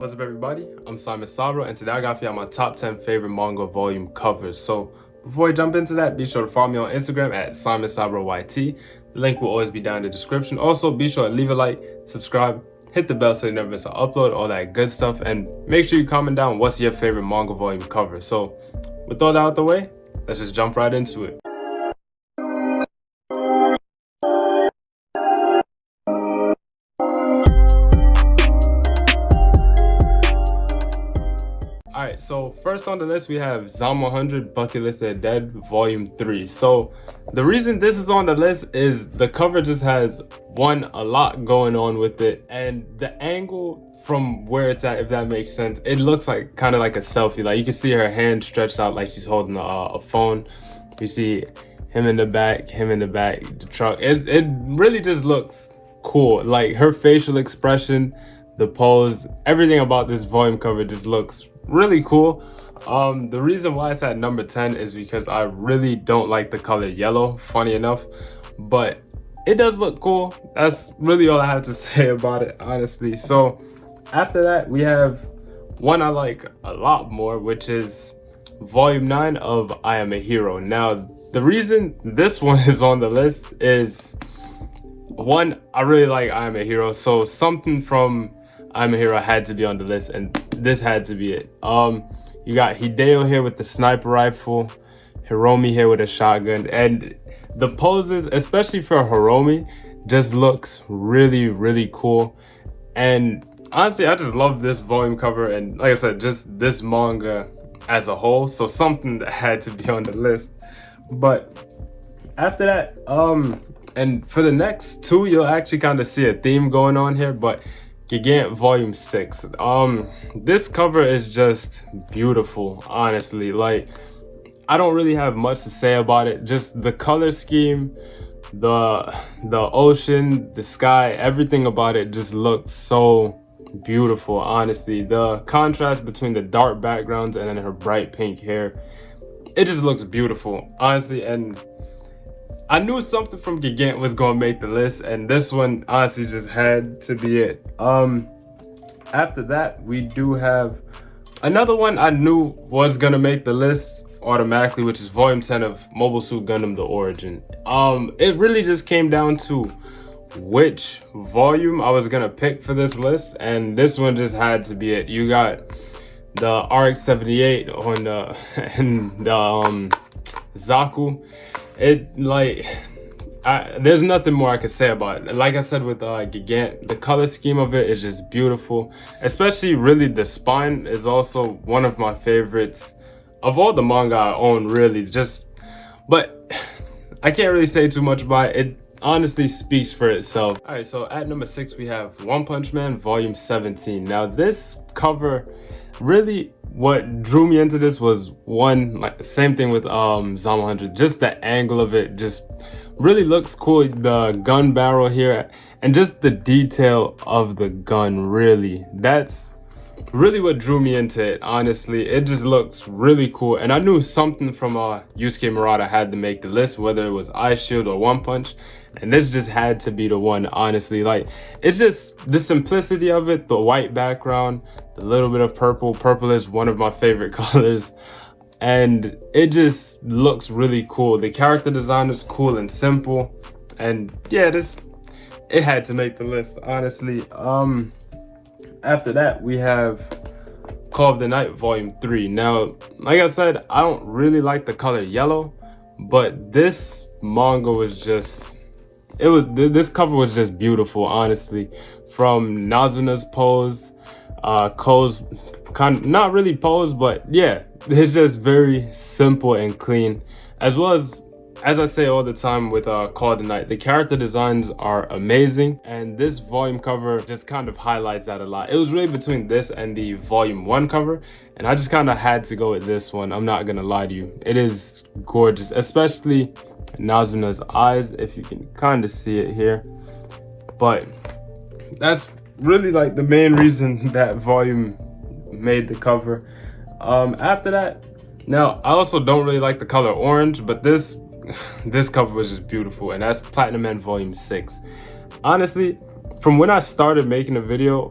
What's up, everybody? I'm Simon Sabro, and today I got for you my top 10 favorite manga volume covers. So before we jump into that, be sure to follow me on Instagram at SimonSabroYT. The link will always be down in the description. Also, be sure to leave a like, subscribe, hit the bell so you never miss an upload, all that good stuff, and make sure you comment down what's your favorite manga volume cover. So with all that out the way, let's just jump right into it. Alright, so first on the list we have Zom 100 Bucket List of the Dead Volume 3. So the reason this is on the list is the cover just has a lot going on with it, and the angle from where it's at, if that makes sense, it looks like kind of like a selfie. Like you can see her hand stretched out like she's holding a phone. You see him in the back, the truck. It really just looks cool. Like her facial expression, the pose, everything about this volume cover just looks really cool. The reason why it's at number 10 is because I really don't like the color yellow, funny enough, but it does look cool. That's really all I have to say about it, honestly. So after that, we have one I like a lot more, which is volume 9 of I Am a Hero. Now the reason this one is on the list is, one, I really like I Am a Hero, so something from I'm a Hero had to be on the list, and this had to be it. You got Hideo here with the sniper rifle, Hiromi here with a shotgun, and the poses, especially for Hiromi, just looks really cool. And honestly, I just love this volume cover, and like I said, just this manga as a whole, so something that had to be on the list. But after that, and for the next two, you'll actually kind of see a theme going on here, but Gigant Volume 6. This cover is just beautiful, honestly. Like, I don't really have much to say about it. Just the color scheme, the ocean, the sky, everything about it just looks so beautiful, honestly. The contrast between the dark backgrounds and then her bright pink hair, it just looks beautiful, honestly. And I knew something from Gigant was gonna make the list, and this one honestly just had to be it. After that, we do have another one I knew was gonna make the list automatically, which is volume 10 of Mobile Suit Gundam: The Origin. It really just came down to which volume I was gonna pick for this list, and this one just had to be it. You got the RX-78 on the and the Zaku. There's nothing more I could say about it. Like I said with Gigant, the color scheme of it is just beautiful. Especially, really, the spine is also one of my favorites of all the manga I own, really. But I can't really say too much about it. It honestly speaks for itself. Alright, so at number 6 we have One Punch Man Volume 17. Now this cover, really what drew me into this was one, like same thing with Zom 100, just the angle of it just really looks cool. The gun barrel here and just the detail of the gun, really, that's really what drew me into it, honestly. It just looks really cool, and I knew something from Yusuke Murata had to make the list, whether it was Ice Shield or One Punch, and this just had to be the one, honestly. Like, it's just the simplicity of it, the white background, the little bit of purple. Purple is one of my favorite colors, and it just looks really cool. The character design is cool and simple, and yeah, it had to make the list, honestly. After that, we have Call of the Night Volume 3. Now, like I said, I don't really like the color yellow, but this manga was just, this cover was just beautiful, honestly. From Nazuna's pose, Ko's not really pose, but yeah, it's just very simple and clean. As well as I say all the time with Call of the Night, the character designs are amazing, and this volume cover just kind of highlights that a lot. It was really between this and the volume 1 cover, and I just kind of had to go with this one. I'm not gonna lie to you, it is gorgeous, especially Nazuna's eyes, if you can kind of see it here. But that's really like the main reason that volume made the cover. After that, now I also don't really like the color orange, but this cover was just beautiful, and that's Platinum Man Volume 6. Honestly, from when I started making a video,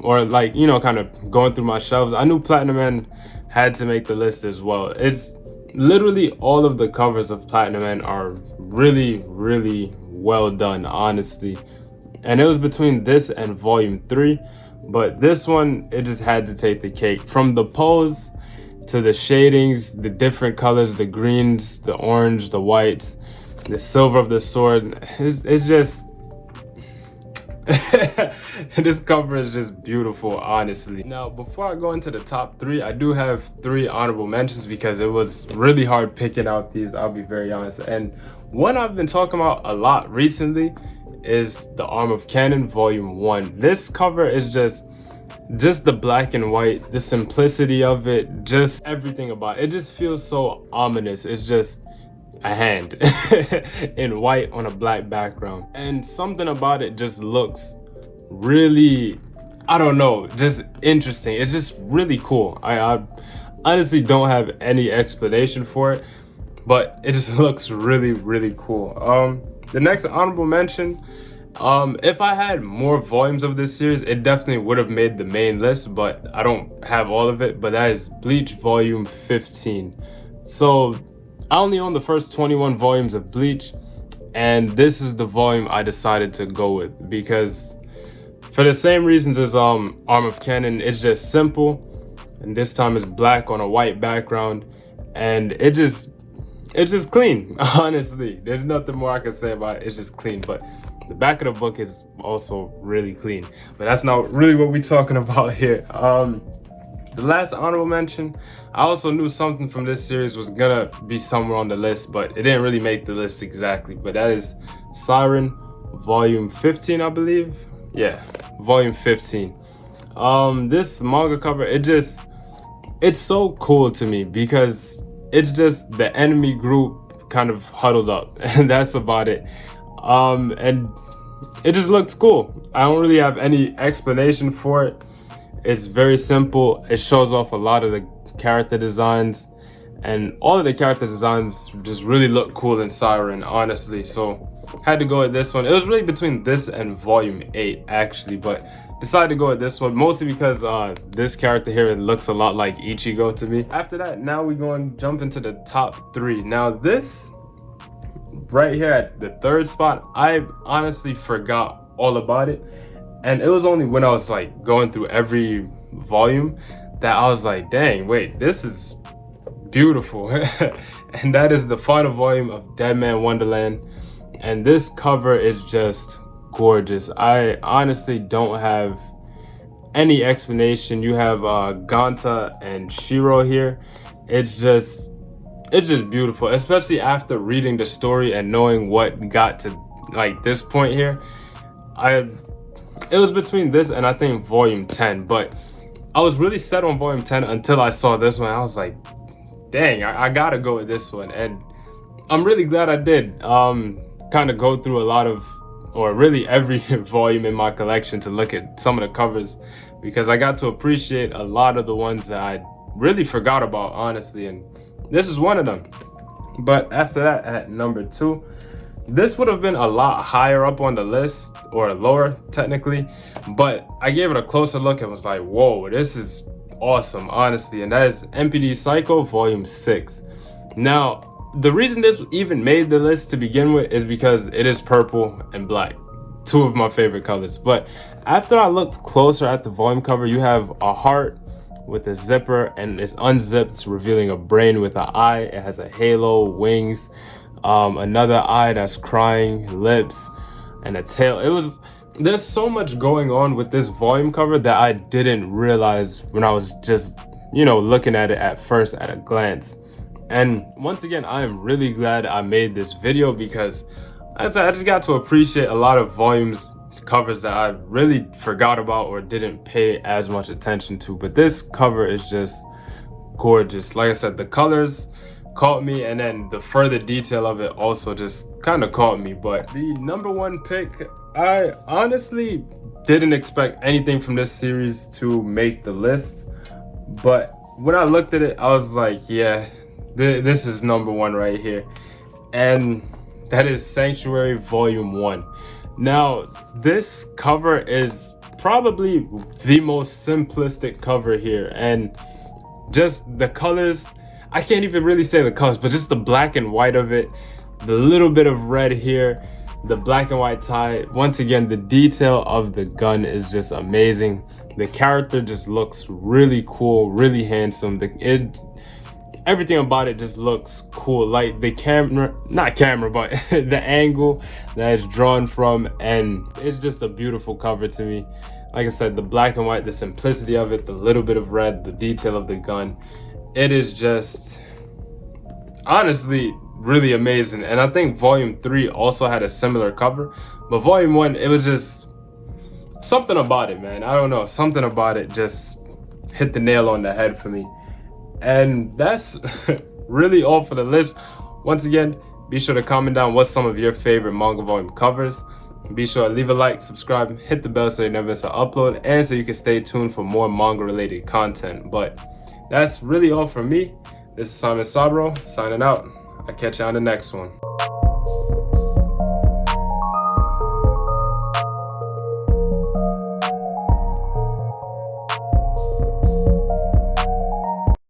or like, you know, kind of going through my shelves, I knew Platinum Man had to make the list as well. It's literally all of the covers of Platinum Man are really, really well done, honestly. And it was between this and volume 3, but this one, it just had to take the cake. From the pose to the shadings, the different colors, the greens, the orange, the whites, the silver of the sword, it's just this cover is just beautiful, honestly. Now, before I go into the top 3, I do have 3 honorable mentions because it was really hard picking out these, I'll be very honest. And one I've been talking about a lot recently is the Arm of Cannon Volume 1. This cover is just the black and white, the simplicity of it, just everything about it. It just feels so ominous. It's just a hand in white on a black background, and something about it just looks really, I don't know, just interesting. It's just really cool. I honestly don't have any explanation for it, but it just looks really, really cool. The next honorable mention, if I had more volumes of this series, it definitely would have made the main list, but I don't have all of it. But that is Bleach Volume 15. So I only own the first 21 volumes of Bleach, and this is the volume I decided to go with because for the same reasons as Arm of Cannon, it's just simple, and this time it's black on a white background, and it's just clean. Honestly, there's nothing more I can say about it. It's just clean. But the back of the book is also really clean, but that's not really what we're talking about here. The last honorable mention, I also knew something from this series was gonna be somewhere on the list, but it didn't really make the list exactly. But that is Siren Volume 15, I believe. Yeah, Volume 15. This manga cover, it's so cool to me because it's just the enemy group kind of huddled up, and that's about it. And it just looks cool. I don't really have any explanation for it. It's very simple. It shows off a lot of the character designs, and all of the character designs just really look cool in Siren, honestly. So had to go with this one. It was really between this and Volume 8 actually, but decided to go with this one mostly because this character here, it looks a lot like Ichigo to me. After that, now we're going to jump into the top 3. Now this right here at the 3rd spot, I honestly forgot all about it. And it was only when I was like going through every volume that I was like, dang, wait, this is beautiful. And that is the final volume of Dead Man Wonderland. And this cover is just gorgeous. I honestly don't have any explanation. You have Ganta and Shiro here. It's just beautiful, especially after reading the story and knowing what got to like this point here. It was between this and I think Volume 10, but I was really set on Volume 10 until I saw this one. I was like, dang, I gotta go with this one. And I'm really glad I did kind of go through a lot of, or really every volume in my collection to look at some of the covers, because I got to appreciate a lot of the ones that I really forgot about, honestly, and this is one of them. But after that, at number 2, this would have been a lot higher up on the list, or lower technically, but I gave it a closer look and was like, whoa, this is awesome, honestly. And that is MPD Psycho Volume 6. Now, the reason this even made the list to begin with is because it is purple and black, 2 of my favorite colors. But after I looked closer at the volume cover, you have a heart with a zipper, and it's unzipped, revealing a brain with an eye. It has a halo, wings, another eye that's crying, lips, and a tail. There's so much going on with this volume cover that I didn't realize when I was just, you know, looking at it at first at a glance. And once again, I am really glad I made this video because as I just got to appreciate a lot of volumes covers that I really forgot about or didn't pay as much attention to. But this cover is just gorgeous. Like I said, the colors caught me, and then the further detail of it also just kind of caught me. But the number 1 pick, I honestly didn't expect anything from this series to make the list, but when I looked at it, I was like, yeah, this is number 1 right here, and that is Sanctuary Volume 1. Now, this cover is probably the most simplistic cover here, and just the colors, I can't even really say the colors, but just the black and white of it, the little bit of red here, the black and white tie. Once again, the detail of the gun is just amazing. The character just looks really cool, really handsome. Everything about it just looks cool. Like the camera, not camera, but the angle that it's drawn from, and it's just a beautiful cover to me. Like I said, the black and white, the simplicity of it, the little bit of red, the detail of the gun, it is just honestly really amazing. And I think volume 3 also had a similar cover, but volume 1, it was just something about it, man. I don't know, something about it just hit the nail on the head for me. And that's really all for the list. Once again, be sure to comment down what's some of your favorite manga volume covers. Be sure to leave a like, subscribe, hit the bell so you never miss an upload, and so you can stay tuned for more manga related content. But that's really all from me. This is Simon Sabro signing out. I'll catch you on the next one.